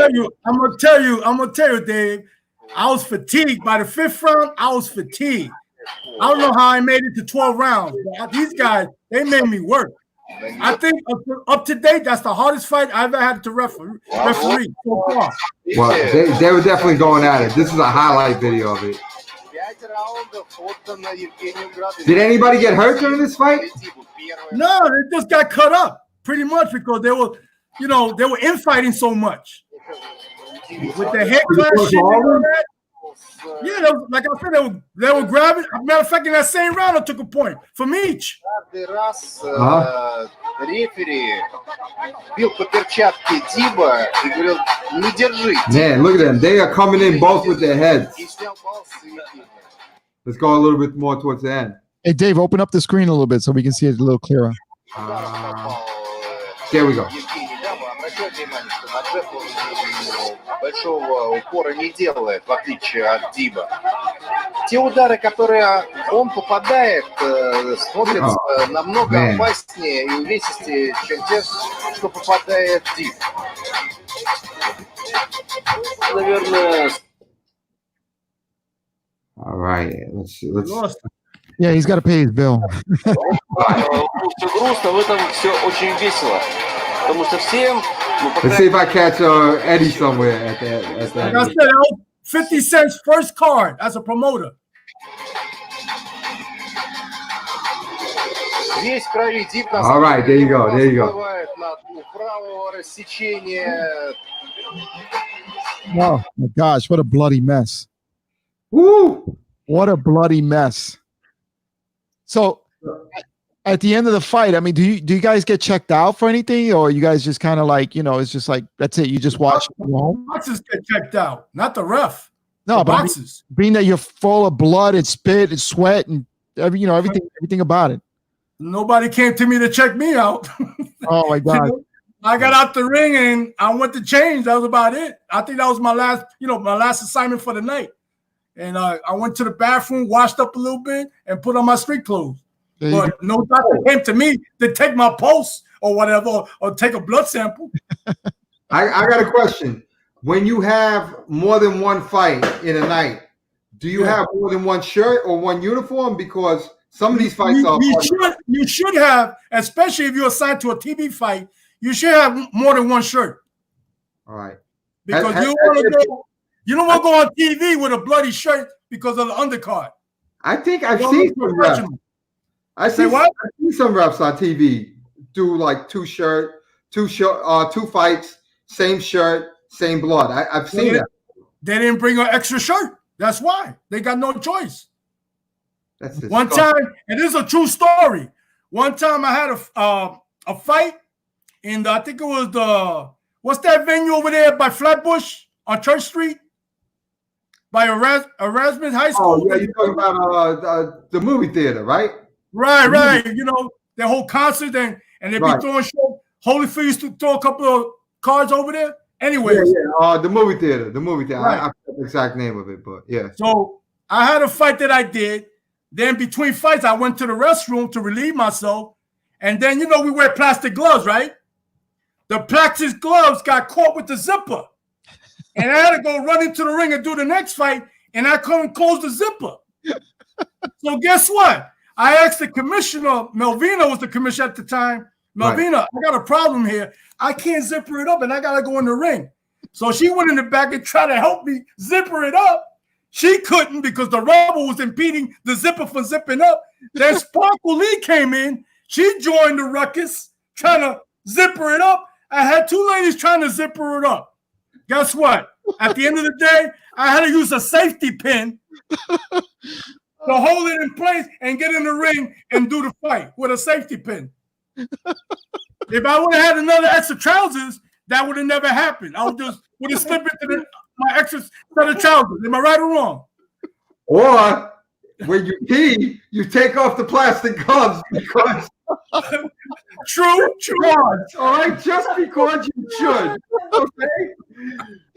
tell you, Dave. I was fatigued by the 5th round. I was fatigued. I don't know how I made it to 12 rounds. But these guys, they made me work. I think up to date, that's the hardest fight I've ever had to referee so far. Well, they were definitely going at it. This is a highlight video of it. Did anybody get hurt during this fight? No, they just got cut up pretty much because they were infighting so much. With the head clash shit and all that. Yeah, like I said, they were grabbing. Matter of fact, in that same round, I took a point from each. Каждый раз рефери бил по перчатке Диба и говорил, не держи. Man, look at them. They are coming in both with their heads. Let's go a little bit more towards the end. Hey, Dave, open up the screen a little bit so we can see it a little clearer. There we go. Большого упора не делает, в отличие от Диба. Те удары, которые он попадает, смотрятся намного опаснее и увесистее, чем те, что попадает Диб. Наверное... All right, let's. Yeah, he's got to pay his bill. Все грустно, в этом все очень весело. Потому что всем... Let's see if I catch Eddie somewhere at that. Like I said, that was 50 Cent's first card as a promoter. Весь в крови. Дип нас All right, there you go, there you go. всплывает на дну правого рассечения. Oh my gosh, what a bloody mess. Woo! What a bloody mess. So at the end of the fight, I mean, do you guys get checked out for anything, or you guys just kind of like, you know, it's just like that's it, you just watch it go home? Boxers get checked out, not the ref. No, The but I mean, boxers. being that you're full of blood and spit and sweat and everything about it. Nobody came to me to check me out. Oh my God. You know, I got out the ring and I went to change. That was about it. I think that was my last assignment for the night. And I went to the bathroom, washed up a little bit, and put on my street clothes. But no doctor came to me to take my pulse or whatever, or take a blood sample. I got a question. When you have more than one fight in a night, do you have more than one shirt or one uniform? Because some of these fights are. You should have, especially if you're assigned to a TV fight, you should have more than one shirt. All right. Because you don't want to go on TV with a bloody shirt because of the undercard. I think I've seen some refs. I've seen some refs on TV do like two fights, same shirt, same blood. I've seen that. They didn't bring an extra shirt. That's why they got no choice. That's one time, and this is a true story. One time I had a fight, and I think it was what's that venue over there by Flatbush on Church Street? By Erasmus High School. Oh, yeah, you're talking about the movie theater, right? Right. You know, their whole concert and they be throwing show. Holyfield used to throw a couple of cards over there. Anyways. The movie theater. Right. I forget the exact name of it, but yeah. So I had a fight that I did. Then between fights, I went to the restroom to relieve myself. And then, you know, we wear plastic gloves, right? The plastic gloves got caught with the zipper. And I had to go run into the ring and do the next fight, and I couldn't close the zipper. So guess what? I asked the commissioner, Melvina was the commissioner at the time. Melvina, I got a problem here. I can't zipper it up, and I got to go in the ring. So she went in the back and tried to help me zipper it up. She couldn't because the rubber was impeding the zipper from zipping up. Then Sparkle Lee came in. She joined the ruckus, trying to zipper it up. I had two ladies trying to zipper it up. Guess what? At the end of the day, I had to use a safety pin to hold it in place and get in the ring and do the fight with a safety pin. If I would have had another extra trousers, that would have never happened. I would have slipped into my extra set of trousers. Am I right or wrong? Or when you pee, you take off the plastic gloves because. True. All right, just because you should. Okay.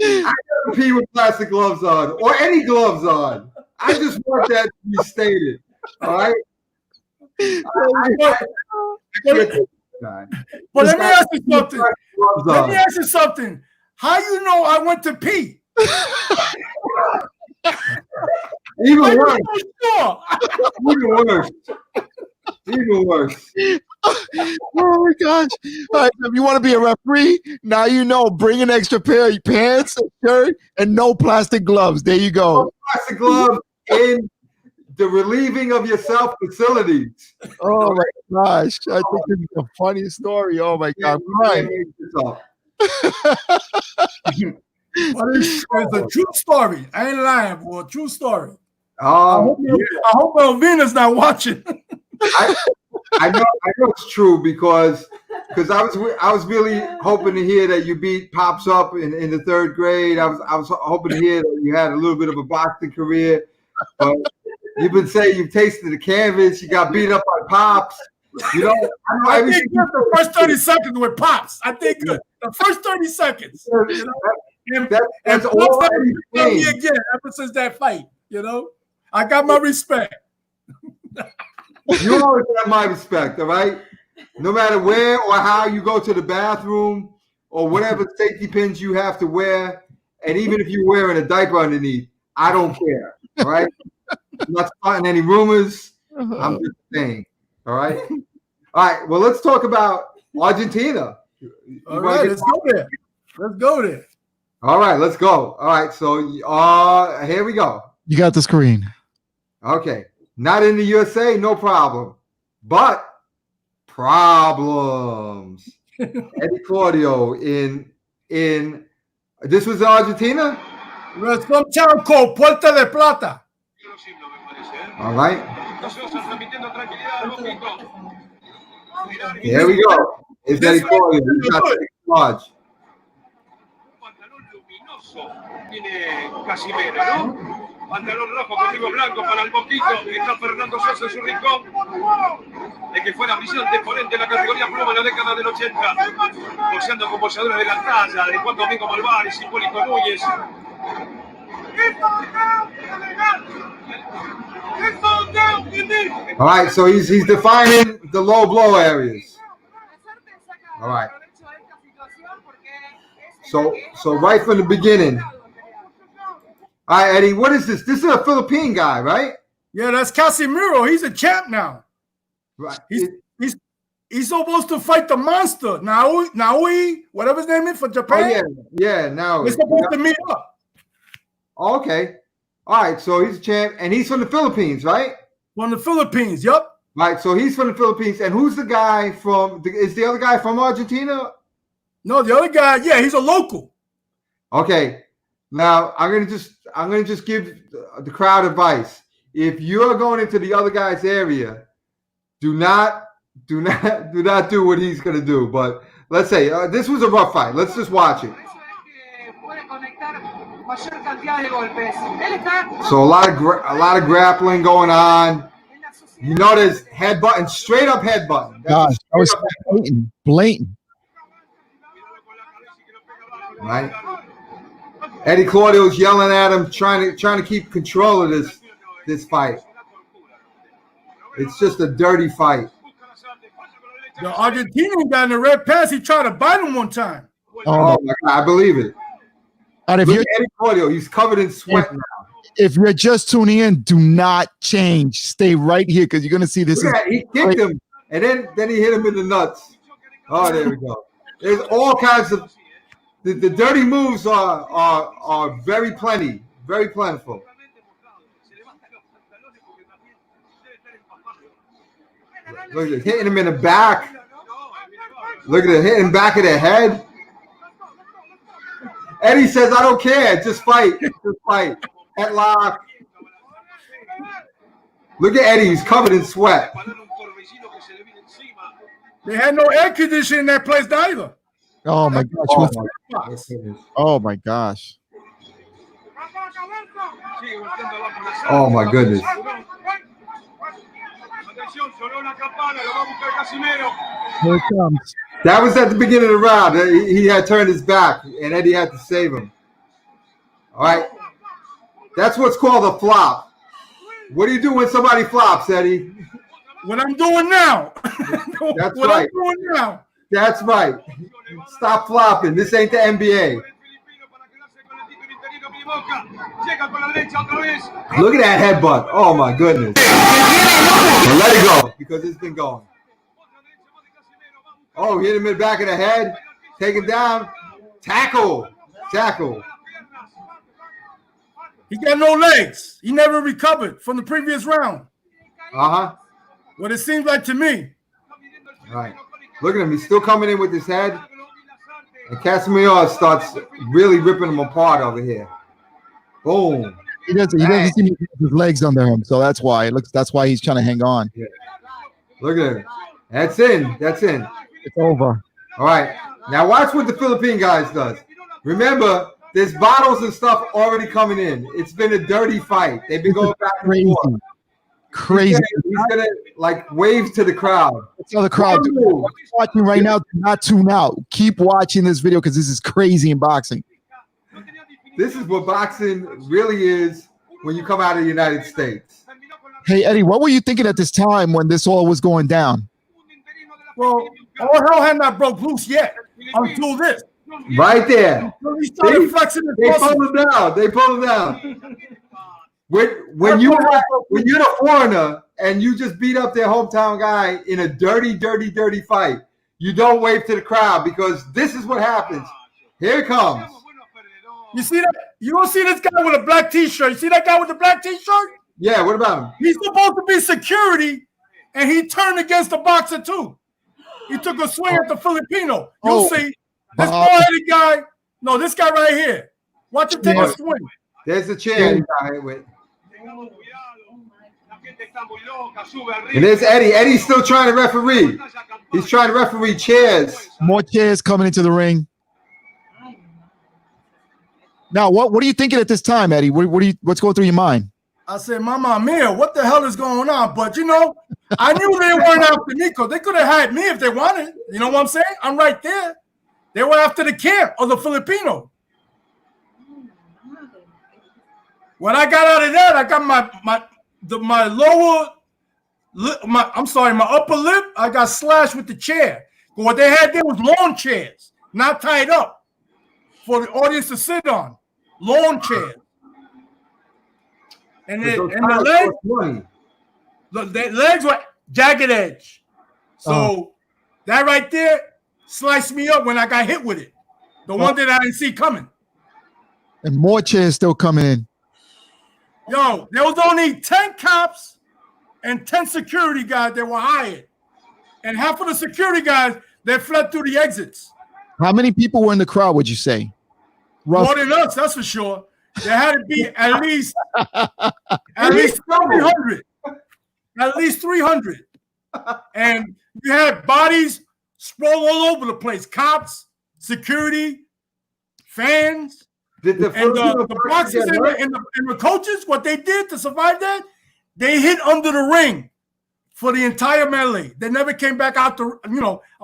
I never pee with plastic gloves on or any gloves on. I just want that to be stated. All right. But let me ask you something. How you know I went to pee? Even worse. Oh my gosh. All right, if you want to be a referee, now you know, bring an extra pair of pants, a shirt, and no plastic gloves. There you go. No plastic gloves in the relieving of yourself facilities. Oh my gosh. I think this is a funny story. Oh my God. It's a true story. I ain't lying, boy. True story. I hope Melvina's not watching. I know it's true because I was really hoping to hear that you beat Pops up in the third grade. I was hoping to hear that you had a little bit of a boxing career, but you've been saying you've tasted the canvas. You got beat up by Pops. You know, I did good the first 30 seconds with Pops. I did good the first 30 seconds. You know? That's all me again ever since that fight. You know, I got my respect. You always have my respect, all right? No matter where or how you go to the bathroom or whatever safety pins you have to wear, and even if you're wearing a diaper underneath, I don't care, all right? I'm not starting any rumors. I'm just saying, all right? All right, well, let's talk about Argentina. All right, let's go there. All right, let's go. All right, so here we go. You got the screen. Okay. Not in the USA, no problem. But Problems. Eddie Claudio in this was Argentina? There's some town called Puerta de Plata. All right. Here we go. It's Eddie Claudio. He's got 6 large. Tiene Casimero, ¿no? Pantalón rojo, contigo blanco para el poquito. Está Fernando Sosa en su rincón. El que fue la brillante exponente en la categoría pluma en la década del 80. Boxeando con boxeadores de la talla de Juan Domingo Malvares y Hipólito Núñez. All right, so he's defining the low blow areas. All right. So right from the beginning. All right, Eddie, what is this? This is a Philippine guy, right? Yeah, that's Casimiro. He's a champ now. Right. He's supposed to fight the monster. Naui, whatever his name is for Japan. Oh, yeah, now They're supposed to meet up. Okay. All right, so he's a champ, and he's from the Philippines, right? From the Philippines, yep. Right, so he's from the Philippines, and who's the guy from? Is the other guy from Argentina? No, the other guy, yeah, he's a local. Okay. Now I'm gonna just give the crowd advice. If you're going into the other guy's area, do not do what he's gonna do. But let's say this was a rough fight. Let's just watch it. So a lot of grappling going on. You notice headbutting, straight up headbutting. Gosh, that was blatant. Right. Eddie Claudio's yelling at him, trying to keep control of this fight. It's just a dirty fight. The Argentinian guy in the red pants, he tried to bite him one time. Oh my God, I believe it. And if Look you're at Eddie Claudio, he's covered in sweat now. if you're just tuning in, do not change. Stay right here because you're gonna see this. He kicked him, and then he hit him in the nuts. Oh, there we go. There's all kinds of the dirty moves are very plentiful. Look at this, hitting him in the back. Look at it, hitting back of the head. Eddie says, "I don't care, just fight, just fight." Headlock. Look at Eddie, he's covered in sweat. They had no air conditioning in that place either. Oh my gosh! Oh my gosh! Oh my goodness! Here it comes. That was at the beginning of the round. He had turned his back, and Eddie had to save him. All right, that's what's called a flop. What do you do when somebody flops, Eddie? What I'm doing now. That's what right. I'm doing now. That's right. Stop flopping. This ain't the NBA. Look at that headbutt. Oh my goodness. Well, let it go because it's been going. Oh, hit him in the back of the head. Take him down. Tackle. He got no legs. He never recovered from the previous round. Uh-huh. What it seems like to me. All right. Look at him. He's still coming in with his head. And Casimiro starts really ripping him apart over here. Boom. He doesn't see his legs under him, so that's why that's why he's trying to hang on. Yeah. Look at him. That's in. It's over. All right. Now watch what the Philippine guys does. Remember, there's bottles and stuff already coming in. It's been a dirty fight. They've been going back and forth. Crazy. He's gonna like wave to the crowd. Tell the crowd, watching right now, do not tune out. Keep watching this video because this is crazy in boxing. This is what boxing really is when you come out of the United States. Hey, Eddie, what were you thinking at this time when this all was going down? Well, all hell had not broke loose yet until this. Right there. He started flexing his muscles. They pulled him down. When you're a foreigner and you just beat up their hometown guy in a dirty fight, you don't wave to the crowd because this is what happens. Here it comes. You see that? You don't see this guy with a black t-shirt. You see that guy with the black t-shirt? Yeah, what about him? He's supposed to be security, and he turned against the boxer too. He took a swing at the Filipino. You'll Oh. see. This bald-headed guy. No, this guy right here. Watch him take a swing. There's the chair. And there's Eddie. Eddie's still trying to referee. He's trying to referee chairs. More chairs coming into the ring. Now, what are you thinking at this time, Eddie? What's going through your mind? I said, Mama Mia, what the hell is going on? But, you know, I knew they weren't after me because they could have had me if they wanted. You know what I'm saying? I'm right there. They were after the camp of the Filipino. When I got out of that, I got my upper lip, I got slashed with the chair. But what they had there was lawn chairs, not tied up for the audience to sit on. Lawn chairs. And the legs were jagged edge. So that right there sliced me up when I got hit with it. The one that I didn't see coming. And more chairs still coming in. Yo, there was only 10 cops and 10 security guys that were hired. And half of the security guys, they fled through the exits. How many people were in the crowd, would you say? More than us, that's for sure. There had to be at least 300. At least 300. And you had bodies sprawled all over the place. Cops, security, fans. Did the boxers and the coaches, what they did to survive that, they hid under the ring for the entire melee. They never came back out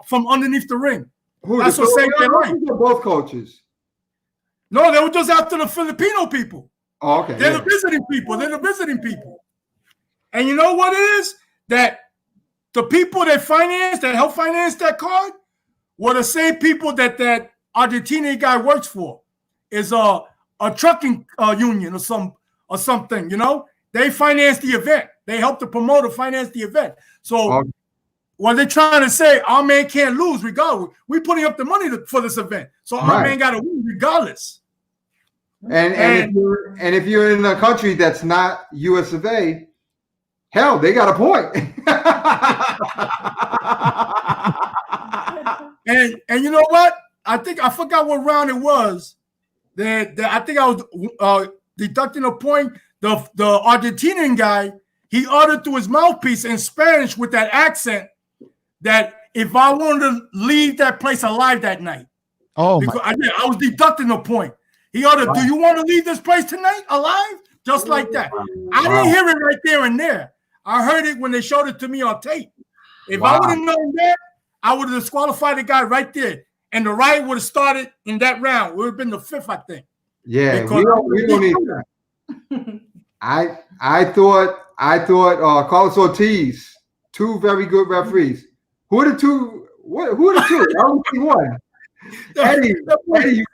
from underneath the ring. That's what saved their life. Both coaches. No, they were just after the Filipino people. Oh, okay. They're the visiting people. They're the visiting people. And you know what it is? That the people that helped finance that card were the same people that Argentina guy works for. Is a trucking union or something, you know? They finance the event. They help the promoter finance the event. So what they're trying to say, our man can't lose regardless. We're putting up the money for this event. So our man got to win regardless. And if you're in a country that's not US of A, hell, they got a point. and you know what? I forgot what round it was. I think I was deducting a point. The Argentinian guy, he uttered through his mouthpiece in Spanish with that accent that if I wanted to leave that place alive that night. I was deducting a point. He uttered, do you want to leave this place tonight alive? Just like that. I didn't hear it right there and there. I heard it when they showed it to me on tape. If I would have known that, I would have disqualified the guy right there. And the riot would have started in that round. It would have been the 5th, I think. Yeah, we don't need that. I thought Carlos Ortiz, 2 very good referees. Who are the 2? Who are the 2? I only see 1. Eddie, you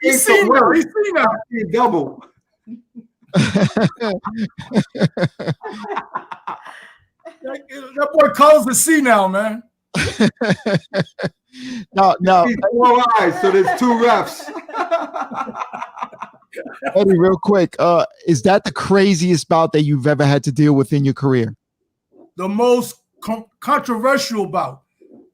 can't so well. He's seen now. Double. That boy calls the C now, man. No. 4 eyes, so there's 2 refs. Eddie, real quick, is that the craziest bout that you've ever had to deal with in your career? The most controversial bout,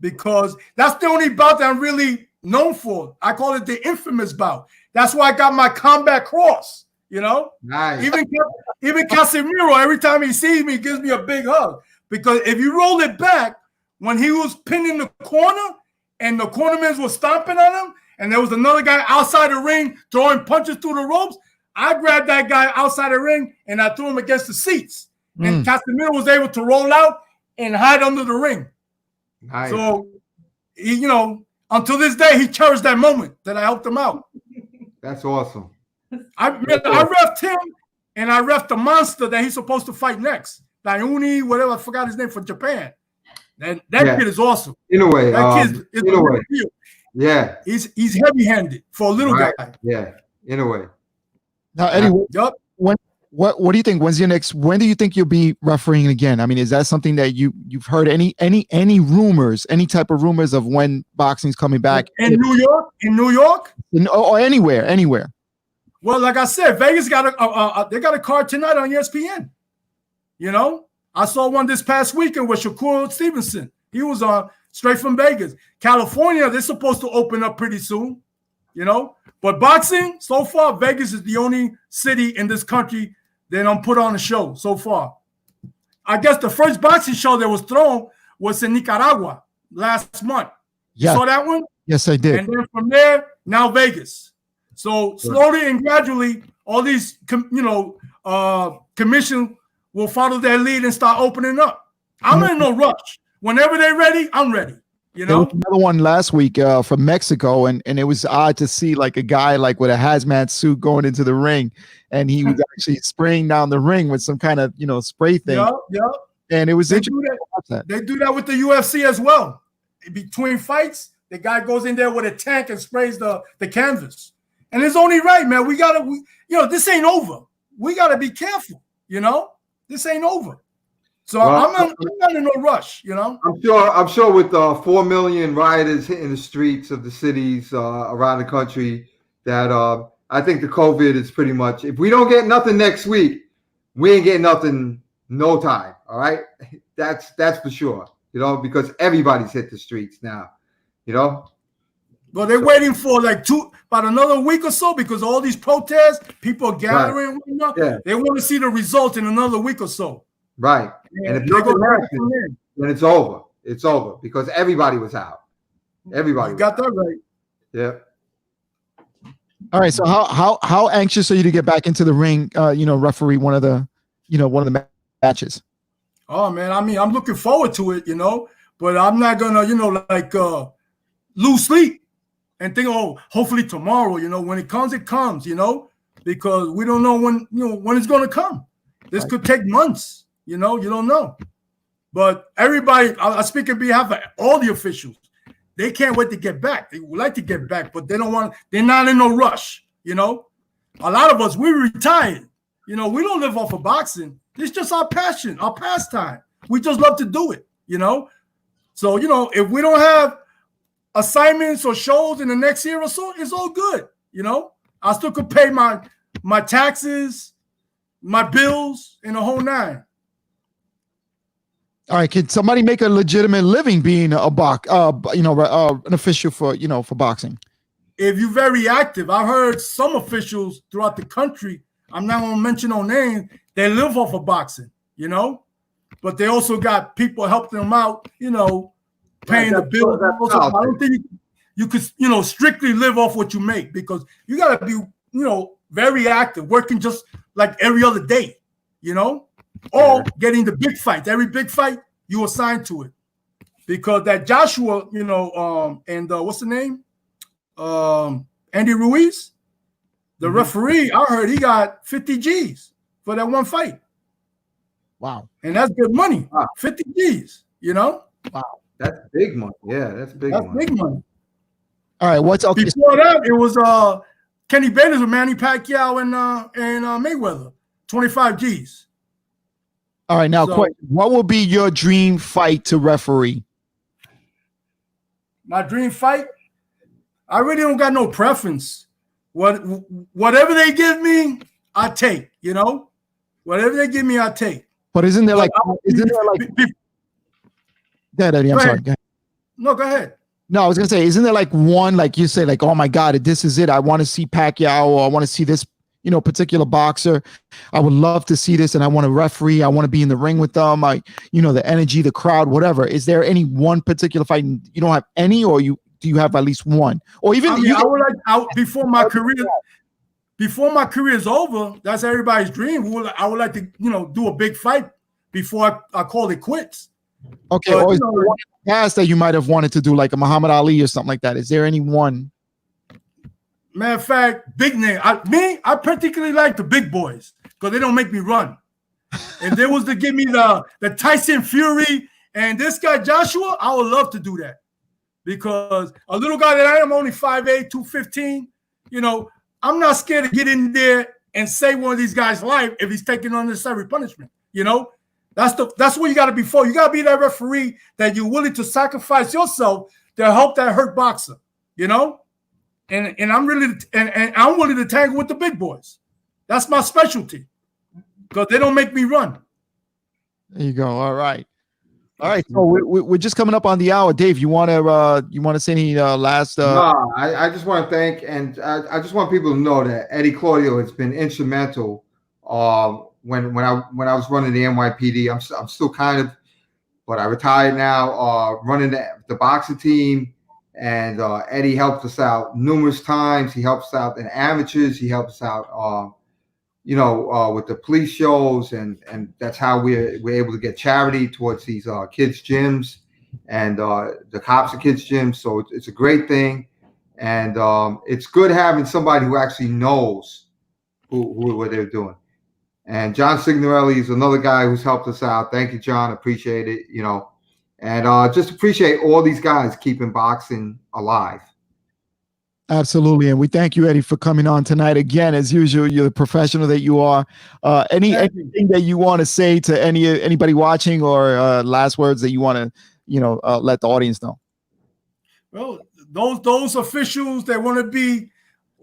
because that's the only bout that I'm really known for. I call it the infamous bout. That's why I got my combat cross. You know, nice. Even Casemiro, every time he sees me, gives me a big hug. Because if you roll it back, when he was pinning the corner and the cornermen were stomping on him, and there was another guy outside the ring throwing punches through the ropes, I grabbed that guy outside the ring and I threw him against the seats. And Casemiro was able to roll out and hide under the ring. Nice. So, until this day, he cherished that moment that I helped him out. That's awesome. I reffed him, and I reffed the monster that he's supposed to fight next. Daiuni, whatever, I forgot his name, for Japan. That kid is awesome. In a way. That kid is in a way. Yeah. He's heavy-handed for a little guy. Yeah, in a way. Now, Eddie, what do you think? When do you think you'll be refereeing again? I mean, is that something that you've heard any rumors, any type of rumors of when boxing's coming back? In New York? Or anywhere. Well, like I said, Vegas got they got a card tonight on ESPN. I saw one this past weekend with Shakur Stevenson. He was on. straight from Vegas. California, they're supposed to open up pretty soon, you know. But boxing, so far, Vegas is the only city in this country that put on a show so far. I guess the first boxing show that was thrown was in Nicaragua last month. Yeah. You saw that one? Yes, I did. And then from there, now Vegas. So slowly and gradually, all these, commission will follow their lead and start opening up. I'm in no rush. Whenever they're ready, I'm ready. You know, there was another one last week from Mexico, and it was odd to see like a guy like with a hazmat suit going into the ring, and he was actually spraying down the ring with some kind of spray thing. Yeah. And it was interesting. They do that with the UFC as well. Between fights, the guy goes in there with a tank and sprays the canvas. And it's only right, man. This ain't over. We gotta be careful. This ain't over. So I'm not in no rush. I'm sure with 4 million rioters hitting the streets of the cities around the country, that I think the COVID is pretty much. If we don't get nothing next week, we ain't getting nothing no time. All right, that's for sure. Because everybody's hit the streets now. Well, they're waiting for about another week or so because all these protests, people are gathering. Right. Yeah. They want to see the result in another week or so. Right. And if nothing happens, then it's over. It's over because everybody was out. Everybody. You got that right. Yeah. All right. So how anxious are you to get back into the ring? Referee one of the matches. Oh man, I'm looking forward to it. But I'm not gonna lose sleep and think, oh, hopefully tomorrow. When it comes, it comes. Because we don't know when it's gonna come. This could take months. You don't know. But everybody, I speak on behalf of all the officials. They can't wait to get back. They would like to get back, but they're not in no rush. A lot of us, we retired. We don't live off of boxing. It's just our passion, our pastime. We just love to do it, So, if we don't have assignments or shows in the next year or so, it's all good. I still could pay my taxes, my bills, and the whole nine. All right, can somebody make a legitimate living being an official for boxing? If you're very active, I heard some officials throughout the country. I'm not going to mention no names. They live off of boxing, but they also got people helping them out, paying the bills. I don't think you could, strictly live off what you make because you got to be, very active, working just like every other day, or getting the big fight. Every big fight you assigned to it, because that Joshua, and what's the name, Andy Ruiz, the referee. I heard he got 50 G's for that one fight. Wow, and that's good money. Wow. 50 G's. Wow, that's big money. Yeah, that's big money. All right, what's up? Before that, it was Kenny Bayless with Manny Pacquiao and Mayweather, 25 G's. All right, now, question. What will be your dream fight to referee? My dream fight? I really don't got no preference. Whatever they give me, I take. Whatever they give me, I take. But isn't there Go ahead, Eddie. I'm sorry. Go ahead. No, go ahead. No, I was gonna say, isn't there one, you say, oh my God, this is it. I want to see Pacquiao, or I want to see this, particular boxer. I would love to see this, and I want to referee. I want to be in the ring with them. The energy, the crowd, whatever. Is there any one particular fight? You don't have any, or do you have at least one? Or even before my career is over, that's everybody's dream. I would like to, do a big fight before I call it quits. Okay, but, or is there one past that you might have wanted to do, like a Muhammad Ali or something like that? Is there any one? Matter of fact, big name. I particularly like the big boys because they don't make me run. If they was to give me the Tyson Fury and this guy Joshua, I would love to do that. Because a little guy that I am, only 5'8", 215, I'm not scared to get in there and save one of these guys' life if he's taking unnecessary punishment. That's what you got to be for. You got to be that referee that you're willing to sacrifice yourself to help that hurt boxer. And I'm really and I'm willing to tangle with the big boys. That's my specialty because they don't make me run. There you go. All right. All right, so we're just coming up on the hour. Dave, you want to say any last? No, I just want to thank, and I just want people to know that Eddie Claudio has been instrumental. When I was running the NYPD, I'm still kind of, but I retired now. Running the boxing team, and Eddie helped us out numerous times. He helps out in amateurs. He helps out, with the police shows, and that's how we're able to get charity towards these kids' gyms and the cops at kids' gyms. So it's a great thing, and it's good having somebody who actually knows what they're doing. And John Signorelli is another guy who's helped us out. Thank you, John. Appreciate it. And just appreciate all these guys keeping boxing alive. Absolutely, and we thank you, Eddie, for coming on tonight. Again, as usual, you're the professional that you are. Anything that you want to say to anybody watching, or last words that you want to, let the audience know? Well, those officials that want to be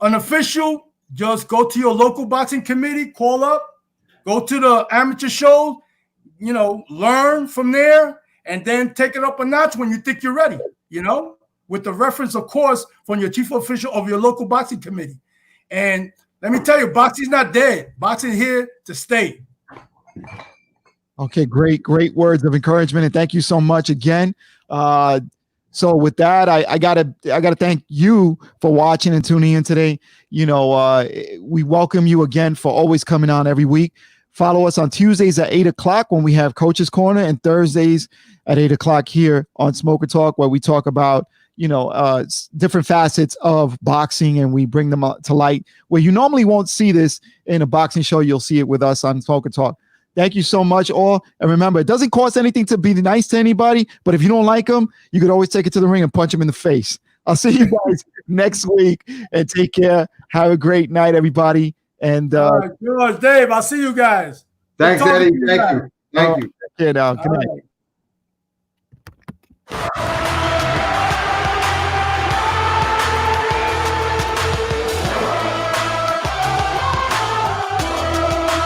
an official, just go to your local boxing committee, call up, go to the amateur show, learn from there, and then take it up a notch when you think you're ready, with the reference, of course, from your chief official of your local boxing committee. And let me tell you, boxing's not dead. Boxing here to stay. Okay, great words of encouragement, and thank you so much again. So with that, I gotta thank you for watching and tuning in today. We welcome you again for always coming on every week. Follow us on Tuesdays at 8 o'clock when we have Coach's Corner, and Thursdays at 8 o'clock here on Smokertalk, where we talk about different facets of boxing, and we bring them to light where you normally won't see this in a boxing show. You'll see it with us on Smokertalk. Thank you so much, all. And remember, it doesn't cost anything to be nice to anybody, but if you don't like them, you could always take it to the ring and punch them in the face. I'll see you guys next week, and take care. Have a great night, everybody. And George, Dave, I'll see you guys. Thanks, Eddie. Thank you. Good night.